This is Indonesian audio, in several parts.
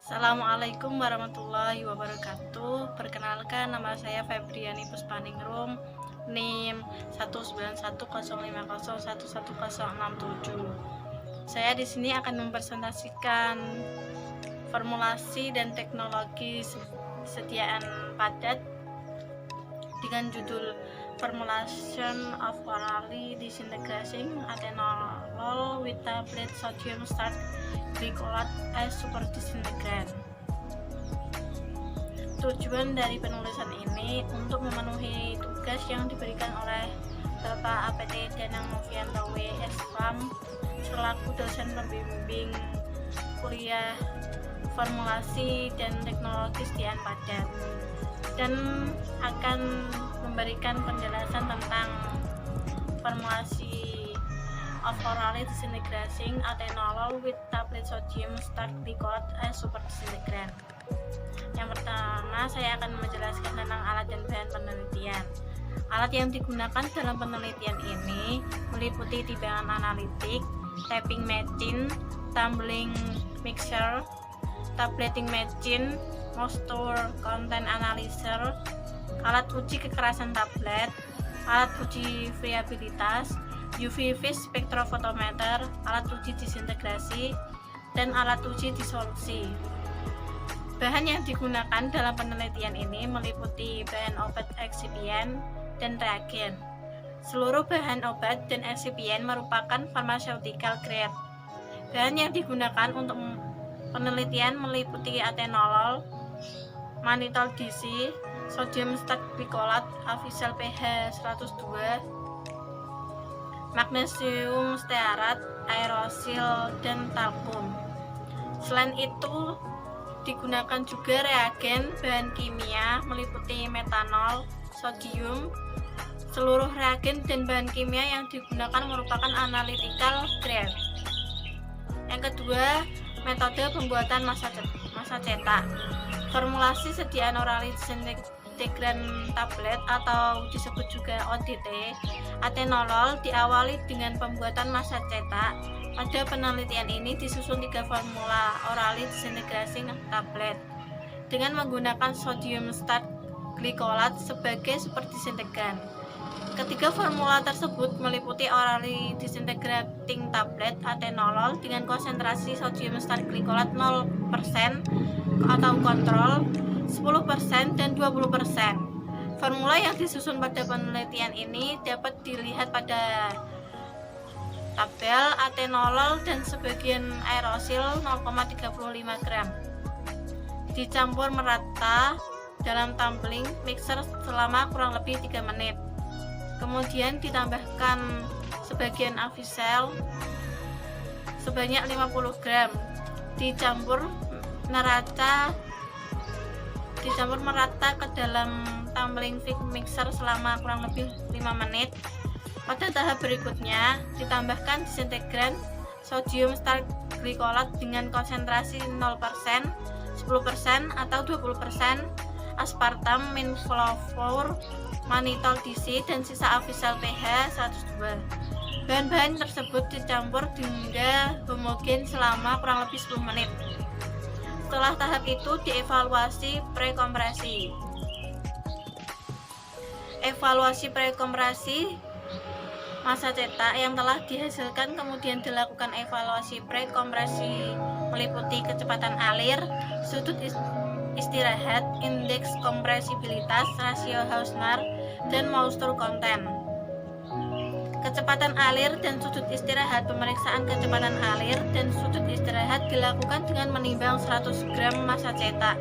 Assalamualaikum warahmatullahi wabarakatuh. Perkenalkan, nama saya Febriani Puspaningrum, NIM 19105011067. Saya di sini akan mempresentasikan formulasi dan teknologi sediaan padat dengan judul Formulation of Orally Disintegrating Atenolol with Tablet Sodium Starch Glycolate as Super Disintegrant. Tujuan dari penulisan ini untuk memenuhi tugas yang diberikan oleh Bapak APT Danang Novianto W.S.Fam selaku dosen pembimbing kuliah formulasi dan teknologi sediaan padat, dan akan memberikan penjelasan tentang formulasi of orally disintegrating atenolol with tablet sodium starch glycolate as super disintegrant. Yang pertama, saya akan menjelaskan tentang alat dan bahan penelitian. Alat yang digunakan dalam penelitian ini meliputi timbangan analitik, tapping machine, tumbling mixer, tableting machine, moisture content analyzer, alat uji kekerasan tablet, alat uji friabilitas, UV vis spektrofotometer, alat uji disintegrasi, dan alat uji disolusi. Bahan yang digunakan dalam penelitian ini meliputi bahan obat eksipien dan reagen. Seluruh bahan obat dan eksipien merupakan pharmaceutical grade. Bahan yang digunakan untuk penelitian meliputi atenolol, mannitol DC, sodium starch glycolate, avisal pH 102, magnesium stearat, aerosil, dan talkum. Selain itu, digunakan juga reagen bahan kimia meliputi metanol, sodium. Seluruh reagen dan bahan kimia yang digunakan merupakan analytical grade. Yang kedua, metode pembuatan massa cetak. Formulasi sediaan orally disintegrant tablet atau disebut juga ODT atenolol diawali dengan pembuatan massa cetak. Pada penelitian ini disusun 3 formula orally disintegrating tablet dengan menggunakan sodium starch glycolate sebagai super disintegrant. Ketiga formula tersebut meliputi orally disintegrating tablet atenolol dengan konsentrasi sodium starch glycolate 0% atau kontrol, 10% dan 20%. Formula yang disusun pada penelitian ini dapat dilihat pada tabel atenolol dan sebagian aerosil 0,35 gram. Dicampur merata dalam tumbling mixer selama kurang lebih 3 menit. Kemudian ditambahkan sebagian avisal sebanyak 50 gram. Dicampur merata ke dalam tumbling mixer selama kurang lebih 5 menit. Pada tahap berikutnya ditambahkan disintegrant sodium starch glycolate dengan konsentrasi 0%, 10% atau 20%, aspartam, minflavor, mannitol DC, dan sisa avisal pH 102. Bahan-bahan tersebut dicampur hingga homogen selama kurang lebih 10 menit. Setelah tahap itu dievaluasi prekompresi. Evaluasi prekompresi massa cetak yang telah dihasilkan, kemudian dilakukan evaluasi prekompresi meliputi kecepatan alir, sudut istirahat, indeks kompresibilitas, rasio Hausner, dan moisture content. Kecepatan alir dan sudut istirahat. Pemeriksaan kecepatan alir dan sudut istirahat dilakukan dengan menimbang 100 gram massa cetak.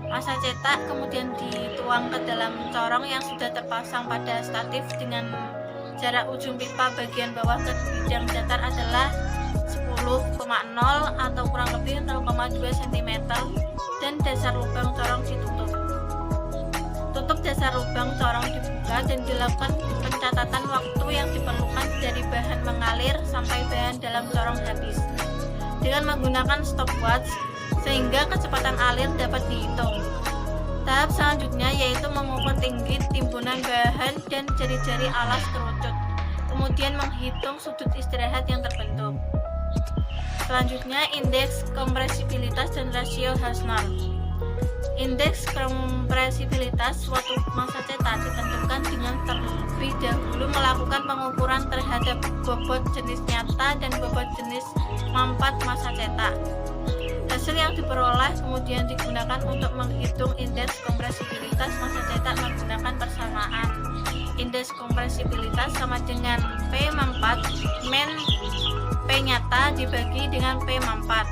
Massa cetak kemudian dituang ke dalam corong yang sudah terpasang pada statif dengan jarak ujung pipa bagian bawah ke bidang datar adalah 10,0 atau kurang lebih 0,2 cm, dan dasar lubang corong ditutup. Tutup dasar lubang corong dibuka dan dilakukan pencatatan waktu yang diperlukan dari bahan mengalir sampai bahan dalam corong habis dengan menggunakan stopwatch sehingga kecepatan alir dapat dihitung. Tahap selanjutnya yaitu mengukur tinggi timbunan bahan dan jari-jari alas kerucut, kemudian menghitung sudut istirahat yang terbentuk. Selanjutnya, indeks kompresibilitas dan rasio Hausner. Indeks kompresibilitas suatu massa cetak ditentukan dengan terlebih dahulu melakukan pengukuran terhadap bobot jenis nyata dan bobot jenis mampat massa cetak. Hasil yang diperoleh kemudian digunakan untuk menghitung indeks kompresibilitas massa cetak menggunakan persamaan. Indeks kompresibilitas sama dengan P mampat min P nyata dibagi dengan P mampat.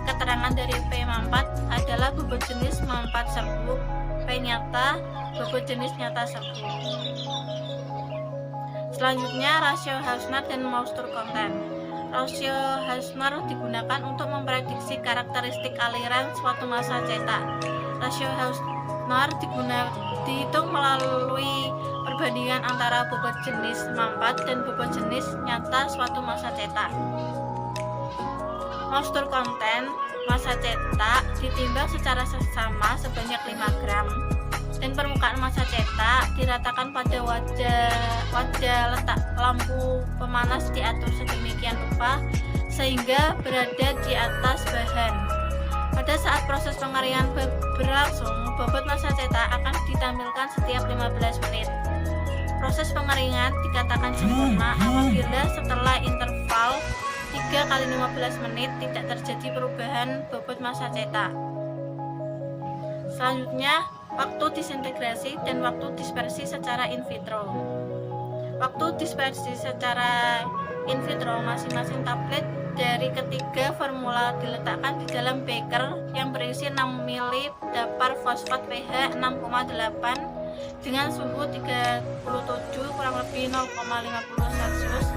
Keterangan dari P mampat adalah bobot jenis mampat serbu, P nyata bobot jenis nyata serbu. Selanjutnya, rasio Hausner dan Mauster content. Rasio Hausner digunakan untuk memprediksi karakteristik aliran suatu massa cetak. Rasio Hausner dihitung melalui perbandingan antara bobot jenis mampat dan bobot jenis nyata suatu massa cetak. Mauster content massa cetak ditimbang secara sesama sebanyak 5 gram dan permukaan massa cetak diratakan pada wadah letak lampu pemanas diatur sedemikian rupa sehingga berada di atas bahan. Pada saat proses pengeringan berlangsung, bobot massa cetak akan ditampilkan setiap 15 menit. Proses pengeringan dikatakan sempurna apabila setelah interval 3 kali 15 menit tidak terjadi perubahan bobot massa cetak. Selanjutnya, waktu disintegrasi dan waktu dispersi secara in vitro. Waktu dispersi secara in vitro masing-masing tablet dari ketiga formula diletakkan di dalam beker yang berisi 6 ml dapar fosfat pH 6,8 dengan suhu 37 kurang lebih 0,50 Celcius.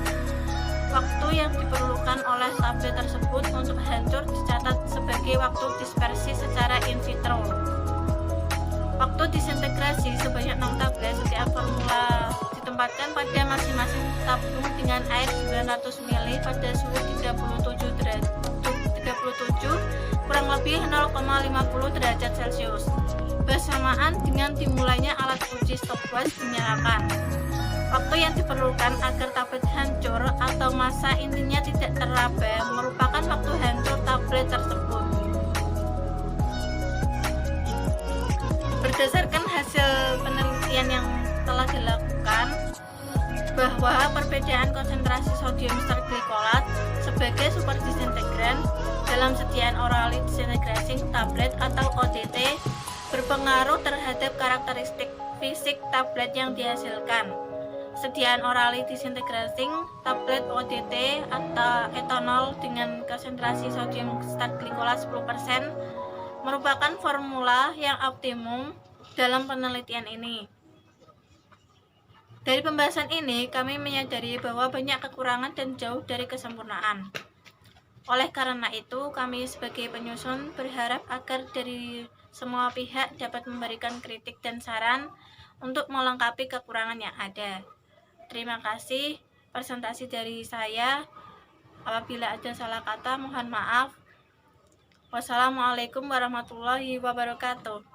Waktu yang diperlukan oleh tablet tersebut untuk hancur dicatat sebagai waktu dispersi secara in vitro. Waktu disintegrasi sebanyak 6 tablet setiap formula ditempatkan pada masing-masing tabung dengan air 900 ml pada suhu 37 kurang lebih 0,50 derajat Celcius. Bersamaan dengan dimulainya alat uji stopwatch dinyalakan. Waktu yang diperlukan agar tablet hancur atau massa intinya tidak teraba merupakan waktu hancur tablet tersebut. Berdasarkan hasil penelitian yang telah dilakukan bahwa perbedaan konsentrasi sodium sterglikolat sebagai super disintegran dalam sediaan orally disintegrating tablet atau ODT berpengaruh terhadap karakteristik fisik tablet yang dihasilkan. Sediaan orally disintegrating tablet ODT atau etanol dengan konsentrasi sodium sterglikolat 10% merupakan formula yang optimum dalam penelitian ini. Dari pembahasan ini, kami menyadari bahwa banyak kekurangan dan jauh dari kesempurnaan. Oleh karena itu, kami sebagai penyusun berharap agar dari semua pihak dapat memberikan kritik dan saran untuk melengkapi kekurangan yang ada. Terima kasih. Presentasi dari saya. Apabila ada salah kata, mohon maaf. Wassalamualaikum warahmatullahi wabarakatuh.